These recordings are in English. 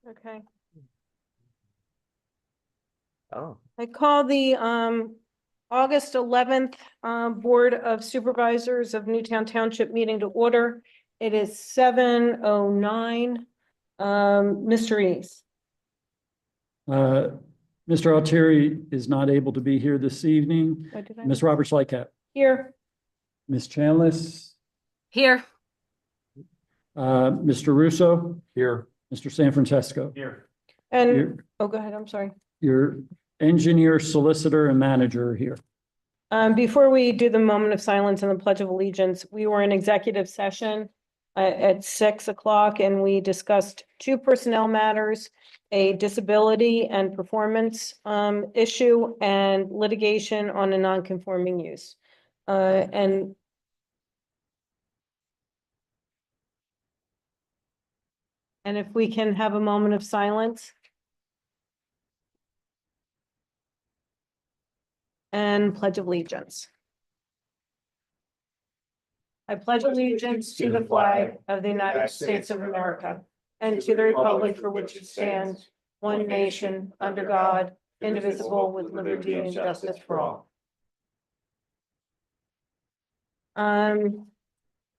Okay. Oh, I call the August 11th Board of Supervisors of Newtown Township meeting to order. It is 7:09. Mr. East. Mr. Altieri is not able to be here this evening. What did I Ms. miss? Roberts Lightcap, Here. Ms. Chanlis, Here. Mr. Russo, here. Mr. San Francesco. Here. And, Your, oh, go ahead, I'm sorry. your engineer, solicitor, and manager are here. Before we do the moment of silence and the Pledge of Allegiance, we were in executive session at 6 o'clock, and we discussed two personnel matters, a disability and performance issue, and litigation on a non-conforming use. And if we can have a moment of silence. And Pledge of Allegiance. I pledge allegiance to the flag of the United States of America and to the republic for which it stands, one nation, under God, indivisible, with liberty and justice for all.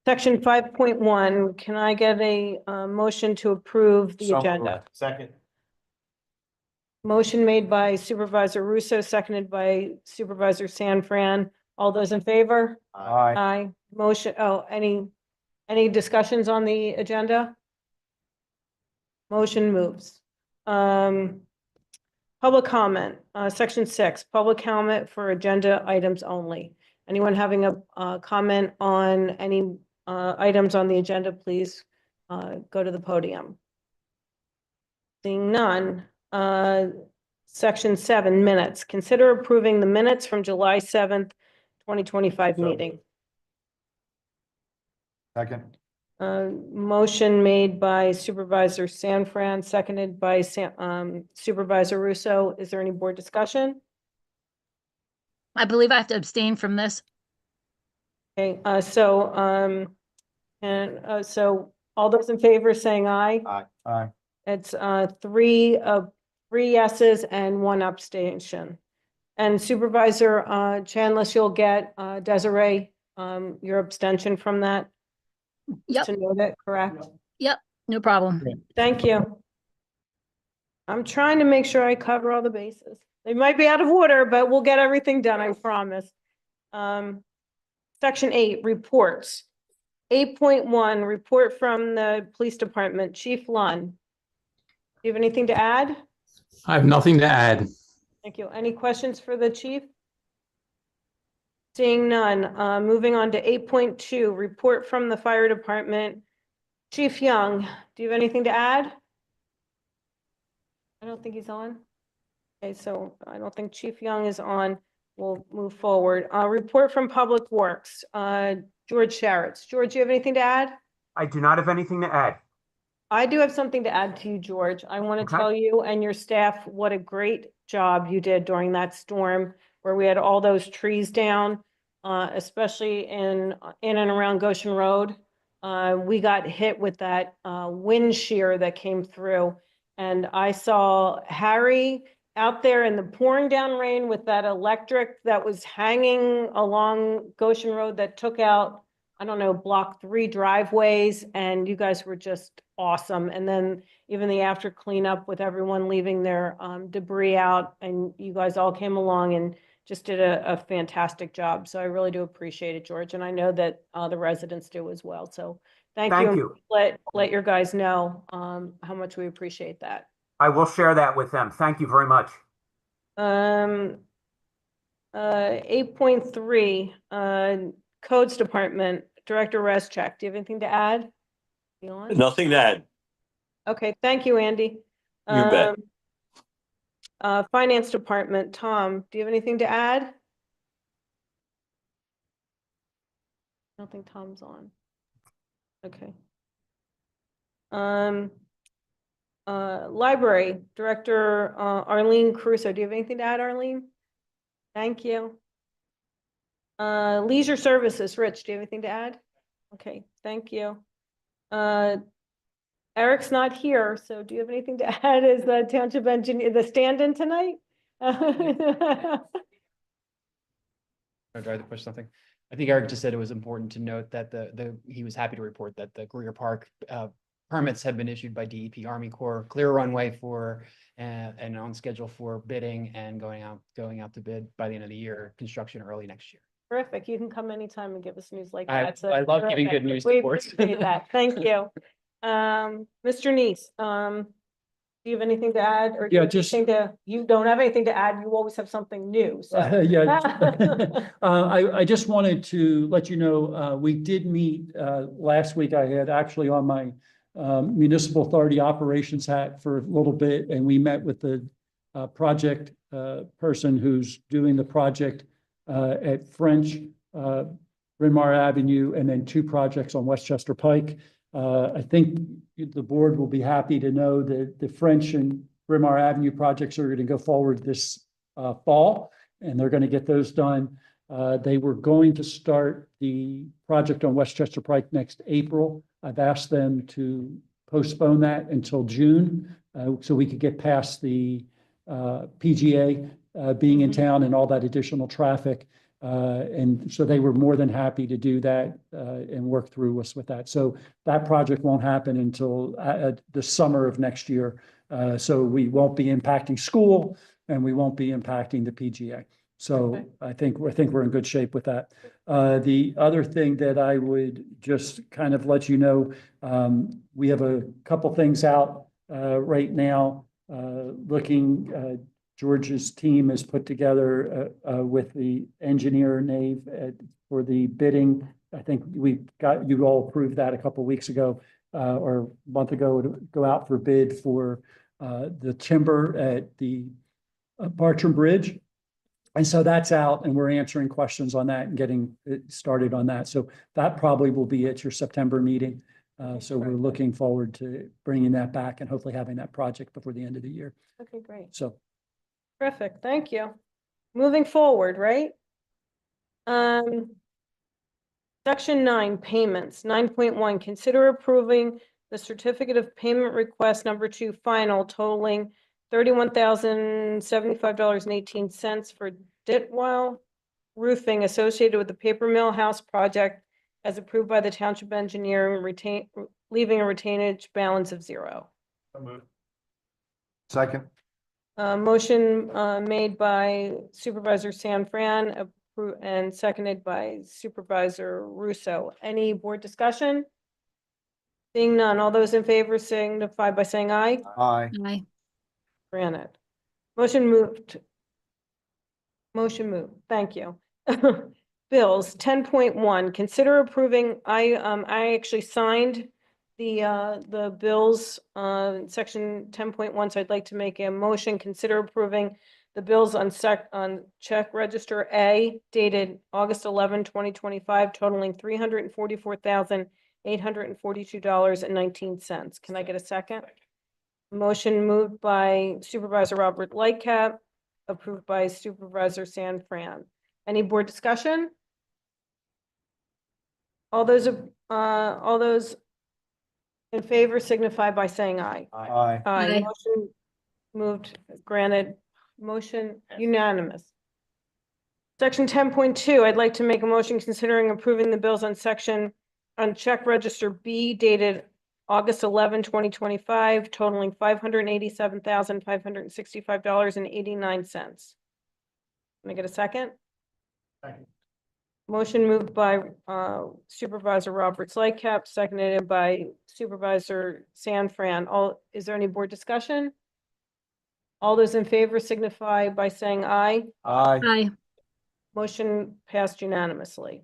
Section 5.1, can I get a motion to approve the agenda? Second. Motion made by Supervisor Russo, seconded by Supervisor Sanfran. All those in favor? Aye. Aye. Motion, any discussions on the agenda? Motion moves. Public comment, section 6, public comment for agenda items only. Anyone having a comment on any items on the agenda, please go to the podium. Seeing none. Section 7, minutes. Consider approving the minutes from July 7th, 2025 meeting. Second. Motion made by Supervisor Sanfran, seconded by Supervisor Russo. Is there any board discussion? I believe I have to abstain from this. Okay, so all those in favor saying aye? Aye. Aye. It's three yeses and one abstention. And Supervisor Chanlis, you'll get Desiree your abstention from that. Yep. To note it, correct? Yep, no problem. Thank you. I'm trying to make sure I cover all the bases. They might be out of order, but we'll get everything done, I promise. Section 8, reports. 8.1, report from the police department. Chief Lunn. Do you have anything to add? I have nothing to add. Thank you. Any questions for the chief? Seeing none, moving on to 8.2, report from the fire department. Chief Young, do you have anything to add? I don't think he's on. Okay, so I don't think Chief Young is on. We'll move forward. Report from Public Works. George Sharitz. George, do you have anything to add? I do not have anything to add. I do have something to add to you, George. I want to tell you and your staff what a great job you did during that storm where we had all those trees down, especially in and around Goshen Road. We got hit with that wind shear that came through. And I saw Harry out there in the pouring down rain with that electric that was hanging along Goshen Road that took out, I don't know, block 3 driveways, and you guys were just awesome. And then even the after cleanup with everyone leaving their debris out, and you guys all came along and just did a fantastic job. So I really do appreciate it, George. And I know that the residents do as well. So thank you. Let your guys know how much we appreciate that. I will share that with them. Thank you very much. 8.3, Codes Department, Director Reschek. Do you have anything to add? You on? Nothing to add. Okay, thank you, Andy. You bet. Finance Department, Tom, do you have anything to add? I don't think Tom's on. Okay. Library Director Arlene Crusoe. Do you have anything to add, Arlene? Thank you. Leisure Services, Rich, do you have anything to add? Okay, thank you. Eric's not here, so do you have anything to add as the township engineer, the stand-in tonight? I'll try to push something. I think Eric just said it was important to note that he was happy to report that the Greer Park permits have been issued by DEP Army Corps, clear runway for and on schedule for bidding and going out to bid by the end of the year, construction early next year. Terrific. You can come anytime and give us news like I that. So I love giving terrific. good news We reports. appreciate that. Thank you. Mr. Neese, do you have anything to add or do you Yeah, have you don't have anything to add? You always have something new, so. Yeah. I just wanted to let you know, we did meet, last week. I had actually on my municipal authority operations hat for a little bit, and we met with the project person who's doing the project at French, Bryn Mawr Avenue, and then 2 projects on Westchester Pike. I think the board will be happy to know that the French and Bryn Mawr Avenue projects are going to go forward this fall, and they're going to get those done. They were going to start the project on Westchester Pike next April. I've asked them to postpone that until June, so we could get past the PGA being in town and all that additional traffic. And so they were more than happy to do that and work through us with that. So that project won't happen until the summer of next year. So we won't be impacting school and we won't be impacting the PGA. So Okay. I think we're in good shape with that. The other thing that I would just kind of let you know, we have a couple things out right now, looking. George's team has put together with the engineer Nave for the bidding. I think you all approved that a couple of weeks ago or a month ago to go out for bid for the timber at the Bartram Bridge. And so that's out and we're answering questions on that and getting it started on that. So that probably will be at your September meeting. So we're looking forward to bringing that back and hopefully having that project before the end of the year. Okay, great. So. Terrific. Thank you. Moving forward, right? Section 9, payments, 9.1, consider approving the certificate of payment request number 2 final totaling $31,075.18 for Ditwell Roofing associated with the Paper Mill House project as approved by the township engineer and leaving a retainage balance of 0. Second. Motion made by Supervisor Sanfran and seconded by Supervisor Russo. Any board discussion? Seeing none, all those in favor signify by saying aye. Aye. Aye. Granted. Motion moved. Motion moved. Thank you. Bills 10.1. Consider approving. I actually signed the bills section 10.1. So I'd like to make a motion. Consider approving the bills on check register A dated August 11, 2025, totaling $344,842.19. Can I get a second? Motion moved by Supervisor Robert Lightcap, approved by Supervisor Sanfran. Any board discussion? All those in favor signify by saying aye. Aye. Aye. Aye. Motion moved, granted, motion unanimous. Section 10.2, I'd like to make a motion considering approving the bills on check register B dated August 11, 2025, totaling $587,565.89. Can I get a second? Second. Motion moved by Supervisor Roberts Lightcap, seconded by Supervisor Sanfran. Is there any board discussion? All those in favor signify by saying aye. Aye. Aye. Motion passed unanimously.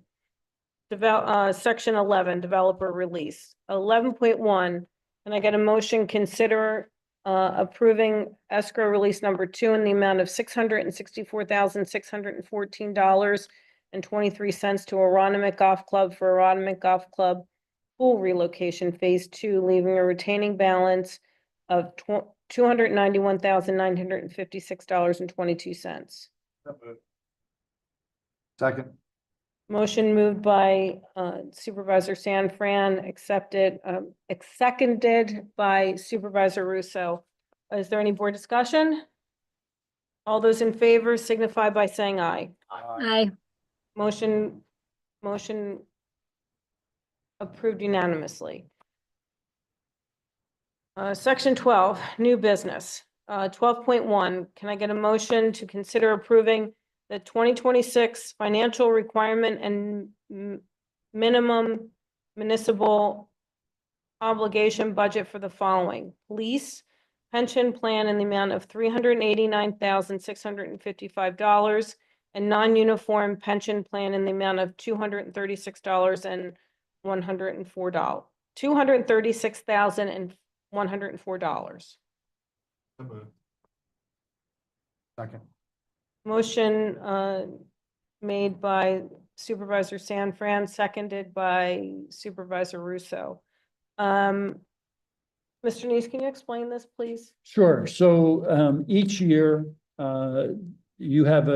Section 11, developer release. 11.1, can I get a motion consider approving escrow release number 2 in the amount of $664,614.23 to Aronimink Golf Club for Aronimink Golf Club pool relocation phase 2, leaving a retaining balance of $291,956.22. Second. Motion moved by Supervisor Sanfran, seconded by Supervisor Russo. Is there any board discussion? All those in favor signify by saying aye. Aye. Motion approved unanimously. Section 12, new business. 12.1, can I get a motion to consider approving the 2026 financial requirement and minimum municipal obligation budget for the following: police pension plan in the amount of $389,655 and non-uniform pension plan in the amount of $236 and $104. $236,104. Second. Motion made by Supervisor Sanfran, seconded by Supervisor Russo. Mr. Neese, can you explain this, please? Sure. So each year, you have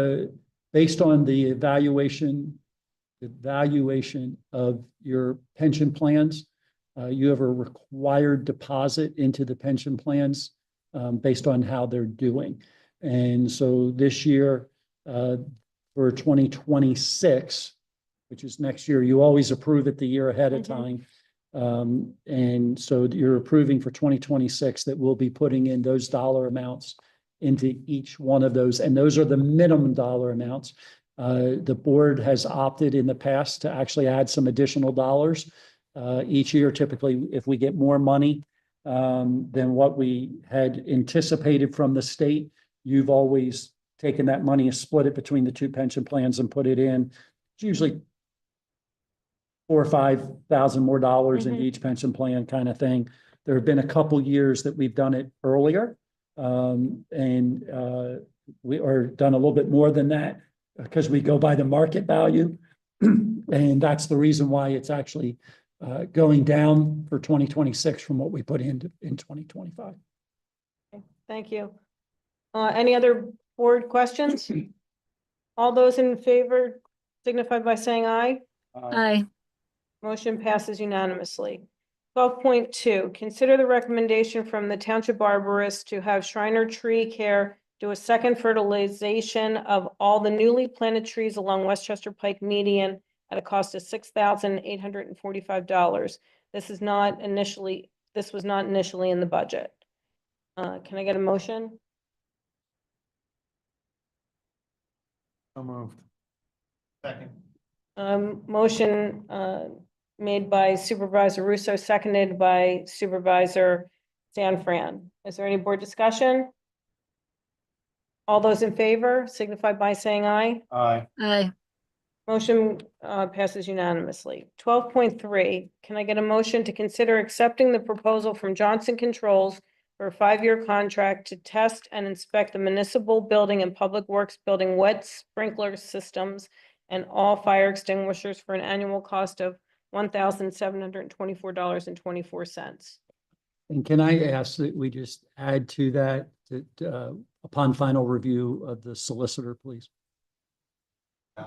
based on the evaluation of your pension plans, you have a required deposit into the pension plans based on how they're doing. And so this year, for 2026, which is next year, you always approve it the year ahead of time. And so you're approving for 2026 that we'll be putting in those dollar amounts into each one of those. And those are the minimum dollar amounts. The board has opted in the past to actually add some additional dollars each year. Typically, if we get more money than what we had anticipated from the state, you've always taken that money and split it between the two pension plans and put it in. It's usually $4,000 or $5,000 more dollars in each pension plan kind of thing. There have been a couple years that we've done it earlier. We are done a little bit more than that because we go by the market value. And that's the reason why it's actually going down for 2026 from what we put in 2025. Okay, thank you. Any other board questions? All those in favor signify by saying aye. Aye. Motion passes unanimously. 12.2, consider the recommendation from the Township Arborist to have Shriner Tree Care do a second fertilization of all the newly planted trees along Westchester Pike median at a cost of $6,845. This was not initially in the budget. Can I get a motion? So moved. Second. Motion made by Supervisor Russo, seconded by Supervisor Sanfran. Is there any board discussion? All those in favor signify by saying aye. Aye. Aye. Motion passes unanimously. 12.3, can I get a motion to consider accepting the proposal from Johnson Controls for a 5-year contract to test and inspect the municipal building and public works building wet sprinkler systems and all fire extinguishers for an annual cost of $1,724.24. And can I ask that we just add to that, upon final review of the solicitor, please?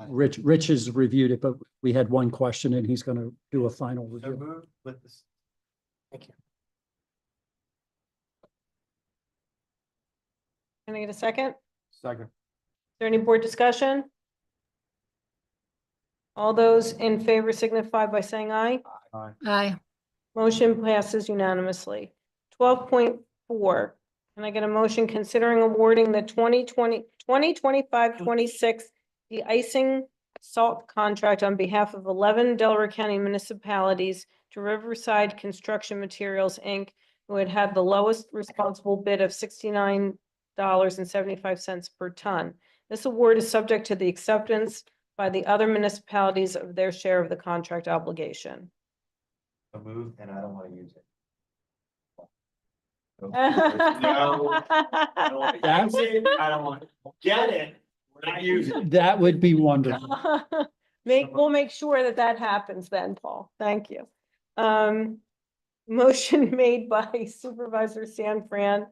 Rich has reviewed it, but we had one question and he's going to do a final review. moved with this. Thank you. Can I get a second? Second. Is there any board discussion? All those in favor signify by saying aye. Aye. Aye. Motion passes unanimously. 12.4, can I get a motion considering awarding the 2025-26 de-icing salt contract on behalf of 11 Delaware County municipalities to Riverside Construction Materials, Inc., who had the lowest responsible bid of $69.75 per ton. This award is subject to the acceptance by the other municipalities of their share of the contract obligation. So moved, and I don't want to use it. I don't want to get it. We're not using it. That would be wonderful. We'll make sure that happens then, Paul. Thank you. Motion made by Supervisor Sanfran,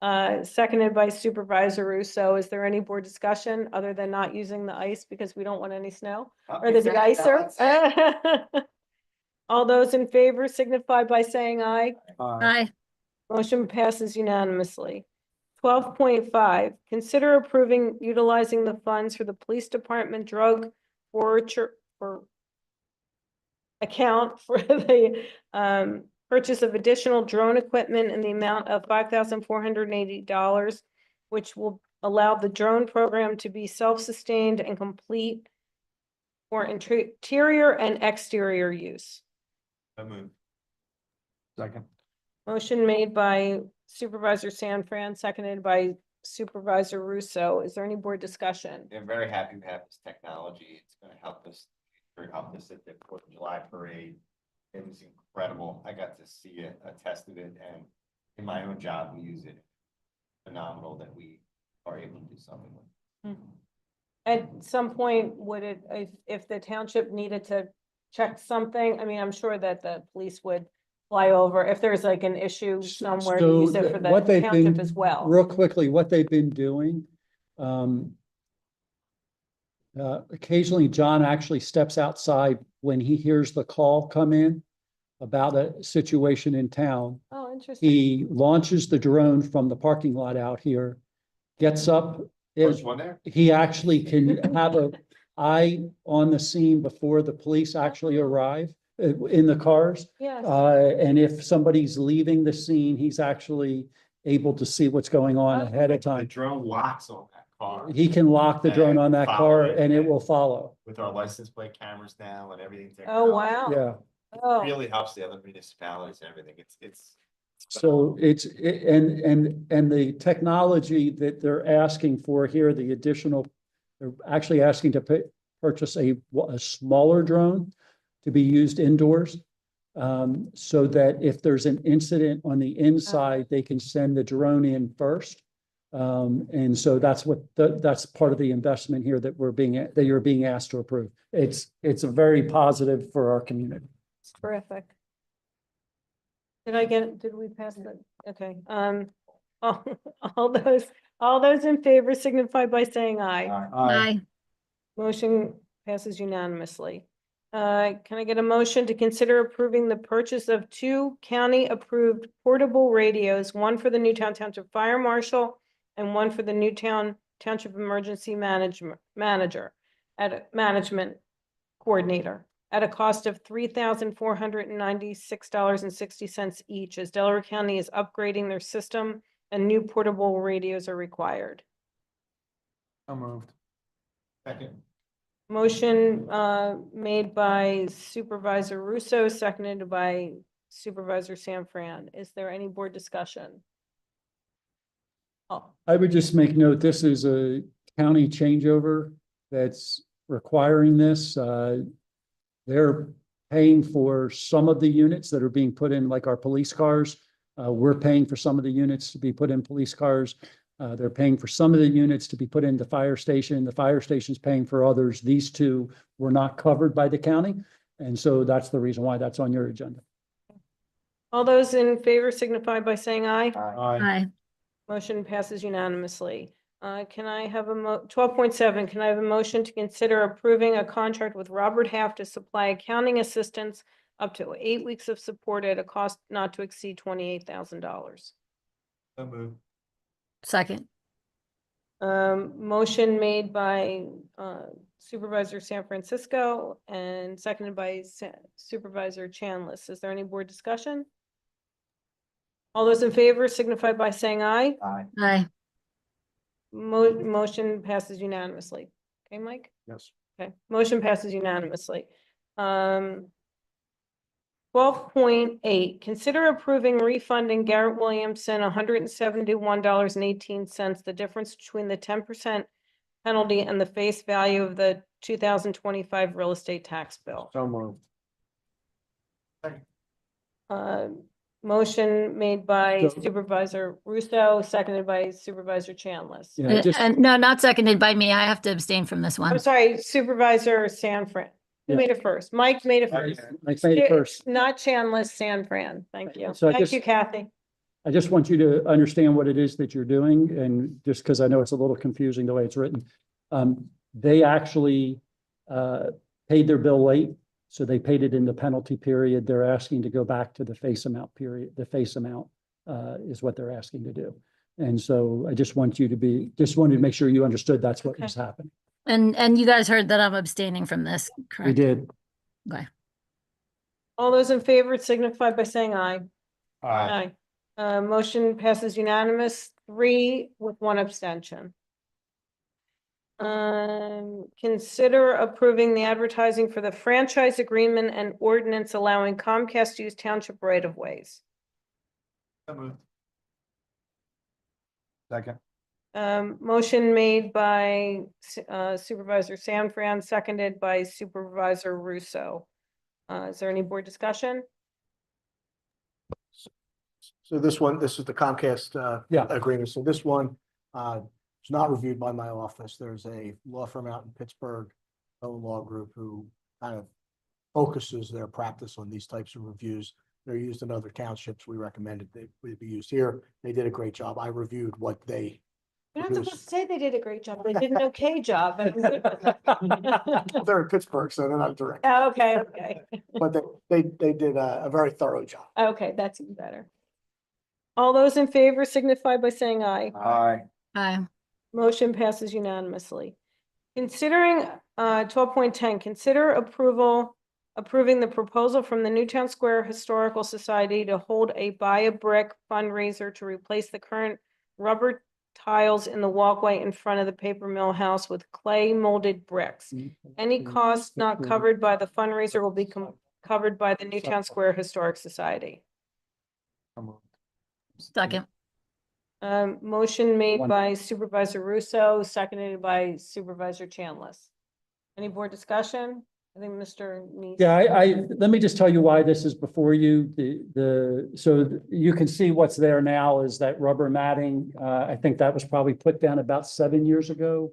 seconded by Supervisor Russo. Is there any board discussion other than not using the ice because we don't want any snow or the de-icer? All those in favor signify by saying aye. Aye. Motion passes unanimously. 12.5, consider approving utilizing the funds for the police department drug forfeiture for account for the purchase of additional drone equipment in the amount of $5,480, which will allow the drone program to be self-sustained and complete for interior and exterior use. Second. Motion made by Supervisor Sanfran, seconded by Supervisor Russo. Is there any board discussion? I'm very happy we have this technology. It's gonna help us at the Fourth of July parade. It was incredible. I got to see it, a test of it, and in my own job, we use it. Phenomenal that we are able to do something with. At some point, would it, if the township needed to check something, I mean, I'm sure that the police would fly over if there's like an issue somewhere to use it for the what they've township been- as well. Real quickly, what they've been doing, occasionally John actually steps outside when he hears the call come in about a situation in town. Oh, interesting. He launches the drone from the parking lot out here, gets up. First one there? He actually can have a eye on the scene before the police actually arrive in the cars. Yes. And if somebody's leaving the scene, he's actually able to see what's going on ahead of The time. drone locks on that car He can lock the drone on that Follow car it. and it will follow. with our license plate cameras now and everything. Oh, wow. Yeah. Oh, Really helps the other municipalities and everything. It's. So and the technology that they're asking for here, the additional, they're actually asking to purchase a smaller drone to be used indoors. So that if there's an incident on the inside, they can send the drone in first. And so that's that's part of the investment here that you're being asked to approve. It's a very positive for our community. it's terrific. Did we pass that? Okay, all those in favor signify by saying aye. Aye. Motion passes unanimously. Can I get a motion to consider approving the purchase of 2 county-approved portable radios, one for the Newtown Township Fire Marshal and one for the Newtown Township Emergency Management Coordinator at a cost of $3,496.60 each, as Delaware County is upgrading their system and new portable radios are required. So moved. Second. Motion made by Supervisor Russo, seconded by Supervisor Sanfran. Is there any board discussion? Oh, I would just make note, this is a county changeover that's requiring this. They're paying for some of the units that are being put in, like our police cars. We're paying for some of the units to be put in police cars. They're paying for some of the units to be put in the fire station. The fire station's paying for others. These two were not covered by the county. And so that's the reason why that's on your agenda. all those in favor signify by saying aye. Aye. Motion passes unanimously. Can I have 12.7, can I have a motion to consider approving a contract with Robert Half to supply accounting assistance up to 8 weeks of support at a cost not to exceed $28,000? So moved. Second. Motion made by Supervisor San Francisco and seconded by Supervisor Chanlis. Is there any board discussion? All those in favor signify by saying aye. Aye. Motion passes unanimously. Okay, Mike? Yes. Okay, motion passes unanimously. 12.8, consider approving refunding Garrett Williamson $171.18, the difference between the 10% penalty and the face value of the 2025 real estate tax bill. So moved. Motion made by So- Supervisor Russo, seconded by Supervisor Chanlis. Yeah, just, And no, not seconded by me. I have to abstain from this one. I'm sorry, Supervisor Sanfran. Who Yeah. made it first? Mike made it first. I made it first. Not Chanlis, Sanfran. Thank you. So I Thank just- you, Kathy. I just want you to understand what it is that you're doing, and just because I know it's a little confusing the way it's written. They actually paid their bill late, so they paid it in the penalty period. They're asking to go back to the face amount period. The face amount is what they're asking to do. And so I just wanted to make sure you understood that's what was happening. And you guys heard that I'm abstaining from this, We correct? did. Okay. All those in favor signify by saying aye. Aye. Motion passes unanimous, 3 with 1 abstention. Consider approving the advertising for the franchise agreement and ordinance allowing Comcast to use township right of ways. So moved. Second. Motion made by Supervisor Sanfran, seconded by Supervisor Russo. Is there any board discussion? So this is the Comcast Yeah. agreement. So this one is not reviewed by my office. There's a law firm out in Pittsburgh, a law group who kind of focuses their practice on these types of reviews. They're used in other townships. We recommended they would be used here. They did a great job. I reviewed what they. You're not supposed to say they did a great job. They did an okay job. They're in Pittsburgh, so they're not direct, Okay, okay. but they did a very thorough job. Okay, that's even better. All those in favor signify by saying aye. Aye. Aye. Motion passes unanimously. Considering 12.10, consider approving the proposal from the Newtown Square Historical Society to hold a buy a brick fundraiser to replace the current rubber tiles in the walkway in front of the paper mill house with clay molded bricks. Any costs not covered by the fundraiser will be covered by the Newtown Square Historic Society. Second. Motion made One- by Supervisor Russo, seconded by Supervisor Chanlis. Any board discussion? I think Mr. Neese. Yeah, let me just tell you why this is before you. So you can see what's there now is that rubber matting. I think that was probably put down about 7 years ago.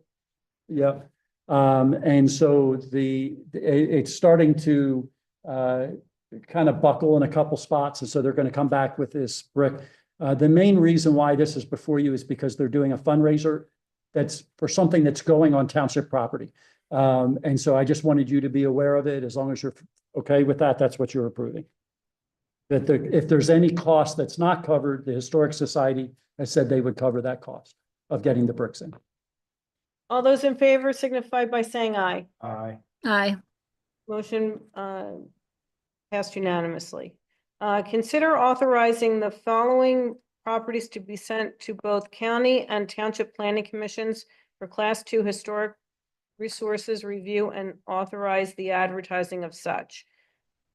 Yeah. And so it's starting to kind of buckle in a couple spots. And so they're going to come back with this brick. The main reason why this is before you is because they're doing a fundraiser that's for something that's going on township property. And so I just wanted you to be aware of it. As long as you're okay with that, that's what you're approving. That if there's any cost that's not covered, the Historic Society has said they would cover that cost of getting the bricks in. All those in favor signify by saying aye. Aye. Aye. Motion passed unanimously. Consider authorizing the following properties to be sent to both county and township planning commissions for Class 2 historic resources review and authorize the advertising of such.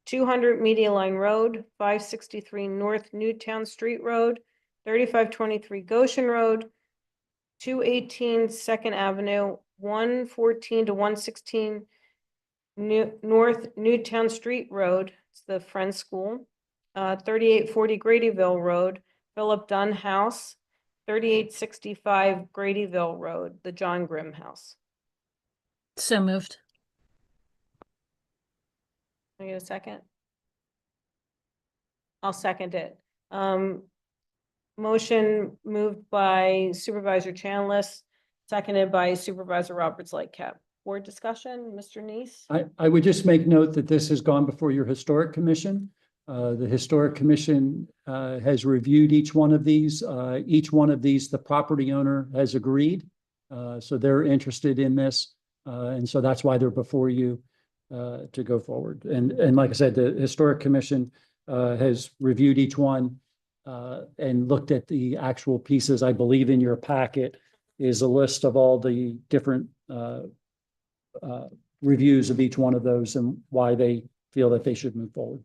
200 Media Line Road, 563 North Newtown Street Road, 3523 Goshen Road, 218 Second Avenue, 114 to 116 North Newtown Street Road, it's the Friends School, 3840 Gradyville Road, Philip Dunn House, 3865 Gradyville Road, the John Grimm House. So moved. Can I get a second? I'll second it. Motion moved by Supervisor Chanlis, seconded by Supervisor Roberts Lightcap. Board discussion, Mr. Neese? I would just make note that this has gone before your Historic Commission. The Historic Commission has reviewed each one of these. Each one of these, the property owner has agreed. So they're interested in this. And so that's why they're before you to go forward. And like I said, the Historic Commission has reviewed each one and looked at the actual pieces. I believe in your packet is a list of all the different reviews of each one of those and why they feel that they should move forward.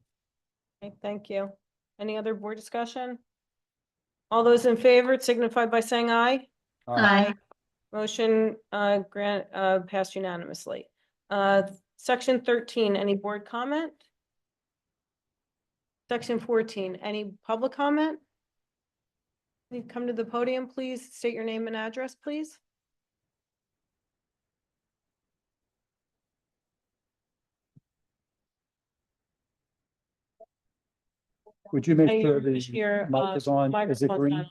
Okay, thank you. Any other board discussion? All those in favor signify by saying aye. Aye. Motion passed unanimously. Section 13, any board comment? Section 14, any public comment? You come to the podium, please. State your name and address, please. Would you make Hey, sure your the mic is on? Is it microphone's green? on.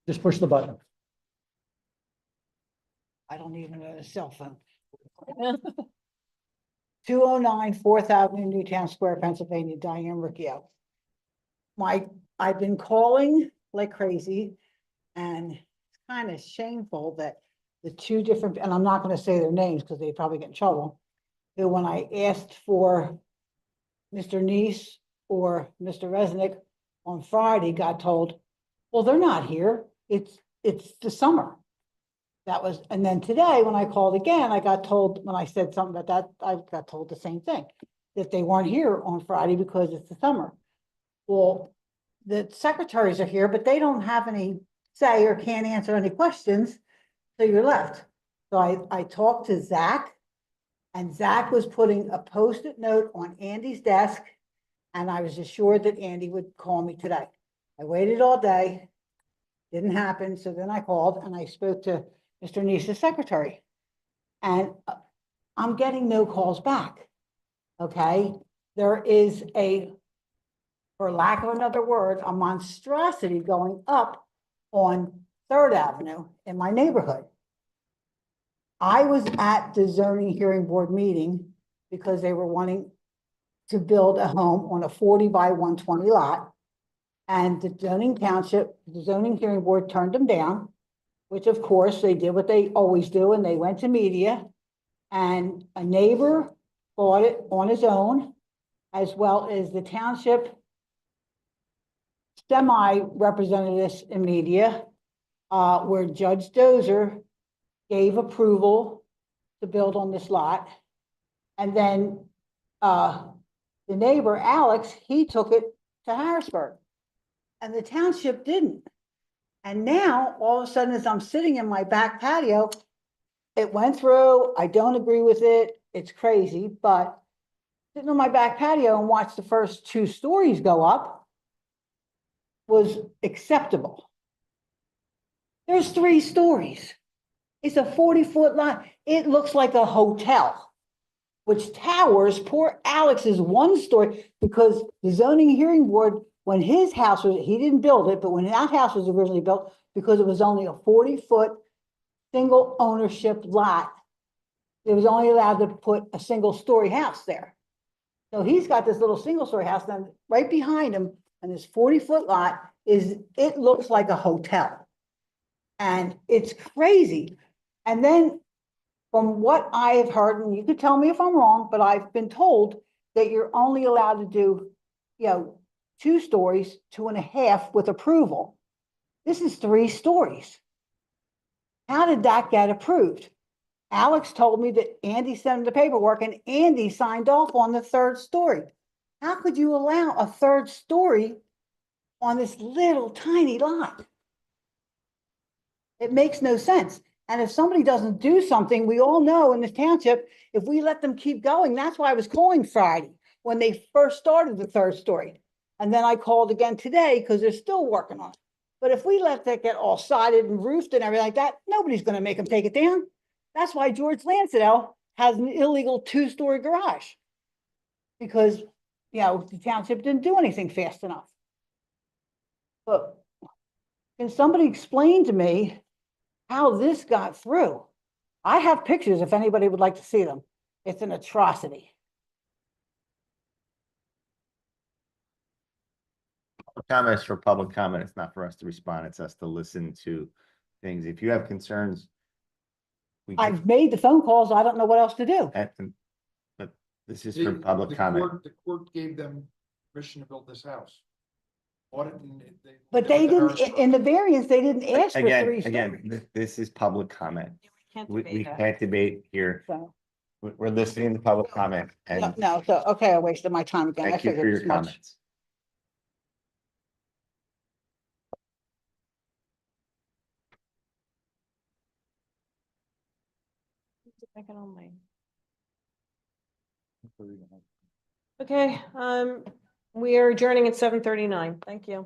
Just push the button. I don't even know a cell phone. 209 4th Avenue, Newtown Square, Pennsylvania, Diane Riccio. I've been calling like crazy, and it's kind of shameful that the two different, and I'm not gonna say their names because they probably get in trouble. Who, when I asked for Mr. Neese or Mr. Resnick on Friday, got told, well, they're not here. It's the summer. That was, and then today, when I called again, I got told, when I said something about that, I got told the same thing, that they weren't here on Friday because it's the summer. Well, the secretaries are here, but they don't have any say or can't answer any questions, so you're left. So I talked to Zach, and Zach was putting a Post-it note on Andy's desk, and I was assured that Andy would call me today. I waited all day, didn't happen, so then I called and I spoke to Mr. Neese's secretary. And I'm getting no calls back, okay? There is a, for lack of another word, a monstrosity going up on 3rd Avenue in my neighborhood. I was at the zoning hearing board meeting because they were wanting to build a home on a 40 by 120 lot. And the zoning hearing board turned them down, which of course they did what they always do, and they went to media. And a neighbor bought it on his own, as well as the township semi-representatives in media, where Judge Dozer gave approval to build on this lot. And then the neighbor, Alex, he took it to Harrisburg, and the township didn't. And now, all of a sudden, as I'm sitting in my back patio, it went through, I don't agree with it, it's crazy, but sitting on my back patio and watch the first 2 stories go up was acceptable. There's 3 stories. It's a 40-foot lot. It looks like a hotel, which towers poor Alex's 1 story, because the zoning hearing board, when his house was, he didn't build it, but when that house was originally built, because it was only a 40-foot single ownership lot, it was only allowed to put a single story house there. So he's got this little single story house, then right behind him, and this 40-foot lot is, it looks like a hotel. And it's crazy. And then from what I have heard, and you could tell me if I'm wrong, but I've been told that you're only allowed to do, 2 stories, 2.5 with approval. This is 3 stories. How did that get approved? Alex told me that Andy sent him the paperwork and Andy signed off on the 3rd story. How could you allow a 3rd story on this little tiny lot? It makes no sense. And if somebody doesn't do something, we all know in this township, if we let them keep going, that's why I was calling Friday when they first started the 3rd story. And then I called again today because they're still working on it. But if we let that get all sided and roofed and everything like that, nobody's going to make them take it down. That's why George Lansdale has an illegal 2-story garage. Because, the township didn't do anything fast enough. But can somebody explain to me how this got through? I have pictures if anybody would like to see them. It's an atrocity. Comments for public comment. It's not for us to respond. It's us to listen to things. If you have concerns. I've made the phone calls. I don't know what else to do. But this is for public comment. The court gave them permission to build this house. But they didn't, in the variance, they didn't ask for 3 stories. Again, this is public comment. We debate that. can't debate here. So, We're listening to public comment, and no, so, okay, I wasted my time again. I thank you for figured your as much. comments. Okay, we are adjourning at 7:39. Thank you.